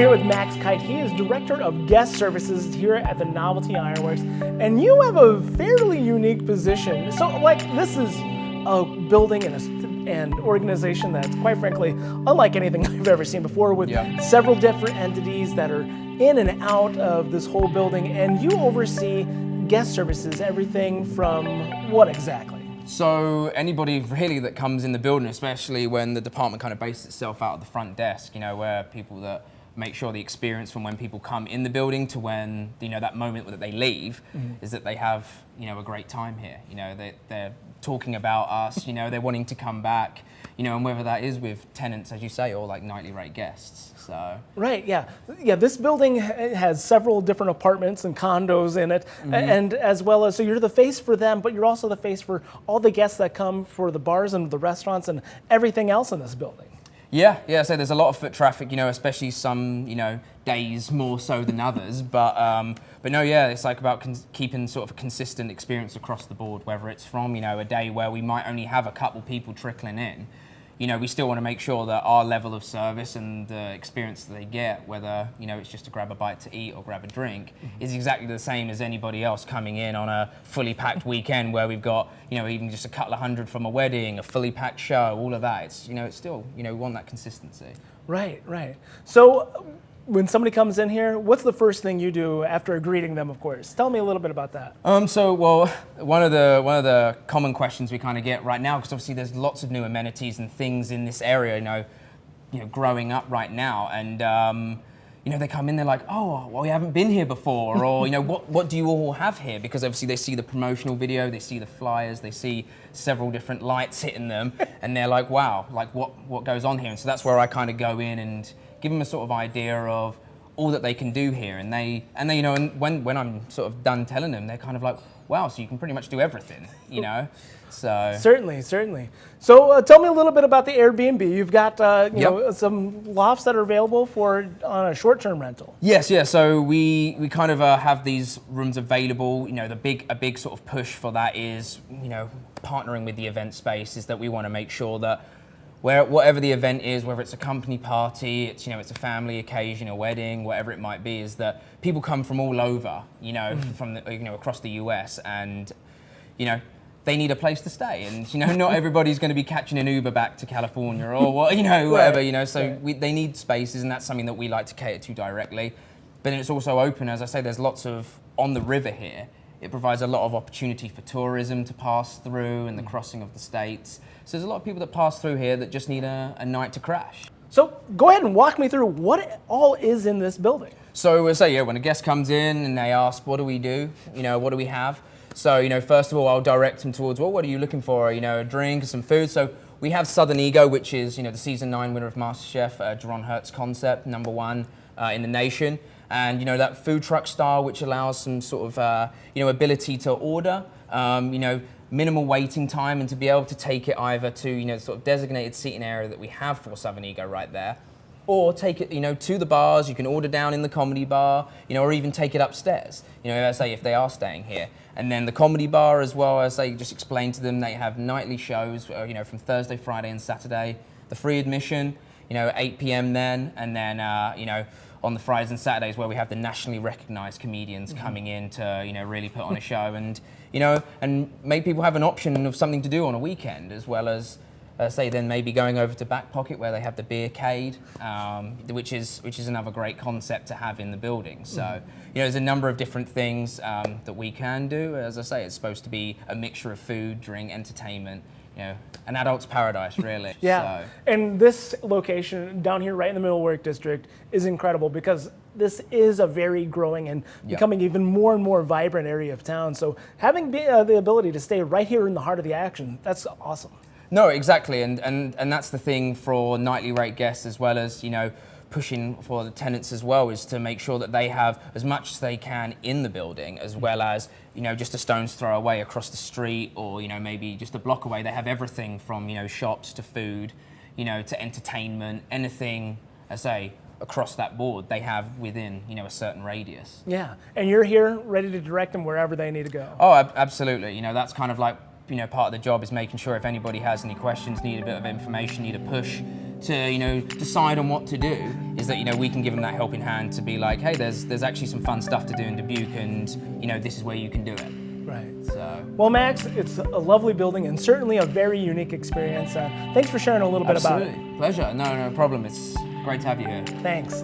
here with Max Kite. He is Director of Guest Services here at the Novelty Iron Works, and you have a fairly unique position. So, this is a building and an organization that's, quite frankly, unlike anything I've ever seen before, with several different entities that are in and out of this whole building, and you oversee guest services, everything from what exactly? So anybody really that comes in the building, especially when the department kind of bases itself out of the front desk, where people that make sure the experience from when people come in the building to when, that moment that they leave is that they have, a great time here. They're talking about us, they're wanting to come back, and whether that is with tenants, as you say, or like nightly rate guests. So. Right, yeah. This building has several different apartments and condos in it, and as well as, so you're the face for them, but you're also the face for all the guests that come for the bars and the restaurants and everything else in this building. Yeah, so there's a lot of foot traffic, especially some, days more so than others, but no, it's like about keeping sort of a consistent experience across the board, whether it's from, a day where we might only have a couple people trickling in. We still want to make sure that our level of service and the experience that they get, whether, it's just to grab a bite to eat or grab a drink, is exactly the same as anybody else coming in on a fully packed weekend where we've got, even just a couple of hundred from a wedding, a fully packed show, all of that. It's, it's still, we want that consistency. Right. So when somebody comes in here, what's the first thing you do after greeting them, of course? Tell me a little bit about that. One of the common questions we kind of get right now, because obviously there's lots of new amenities and things in this area, growing up right now, and they come in, they're like, oh, well, we haven't been here before, or what do you all have here? Because obviously they see the promotional video, they see the flyers, they see several different lights hitting them, and they're like, wow, like what goes on here? And so that's where I kind of go in and give them a sort of idea of all that they can do here, and and when I'm sort of done telling them, they're kind of like, wow, so you can pretty much do everything, So certainly. So tell me a little bit about the Airbnb. You've got some lofts that are available on a short-term rental. Yes. So we kind of have these rooms available. A big sort of push for that is partnering with the event space, is that we want to make sure that whatever the event is, whether it's a company party, it's a family occasion, a wedding, whatever it might be, is that people come from all over, from across the US, and they need a place to stay, and not everybody's going to be catching an Uber back to California or whatever, they need spaces, and that's something that we like to cater to directly. But then it's also open, as I say, there's lots of on the river here. It provides a lot of opportunity for tourism to pass through and the crossing of the states. So there's a lot of people that pass through here that just need a night to crash. So go ahead and walk me through what all is in this building. So when a guest comes in and they ask, what do we do? What do we have? So, first of all, I'll direct them towards, well, what are you looking for? A drink, some food. So we have Southern Ego, which is, the season 9 winner of MasterChef, Jerron Hurt's concept, #1 in the nation. And that food truck style, which allows some sort of ability to order, minimal waiting time, and to be able to take it either to sort of designated seating area that we have for Southern Ego right there, or take it to the bars. You can order down in the comedy bar, or even take it upstairs. As I say, if they are staying here, and then the comedy bar as well. As I just explained to them, they have nightly shows, from Thursday, Friday, and Saturday. The free admission, 8 p.m. then, and then on the Fridays and Saturdays, where we have the nationally recognized comedians coming in to, really put on a show, and, and make people have an option of something to do on a weekend, as well as, say, then maybe going over to Back Pocket, where they have the beercade, which is another great concept to have in the building. So, there's a number of different things that we can do. As I say, it's supposed to be a mixture of food, drink, entertainment, an adult's paradise, really. Yeah, So. And this location down here right in the Millwork District is incredible, because this is a very growing and becoming even more and more vibrant area of town. So having the ability to stay right here in the heart of the action, that's awesome. No, exactly, and that's the thing for nightly rate guests, as well as, pushing for the tenants as well, is to make sure that they have as much as they can in the building, as well as, just a stone's throw away across the street, or, maybe just a block away. They have everything from, shops to food, to entertainment, anything, I say, across that board, they have within, a certain radius. Yeah, and you're here ready to direct them wherever they need to go. Oh, absolutely. That's kind of like, part of the job, is making sure if anybody has any questions, need a bit of information, need a push, to, you know, decide on what to do, is that, you know, we can give them that helping hand to be like, hey, there's actually some fun stuff to do in Dubuque, and, you know, this is where you can do it. Right. So. Well, Max, it's a lovely building and certainly a very unique experience. Thanks for sharing a little bit about it. Absolutely. Pleasure. No problem. It's great to have you here. Thanks.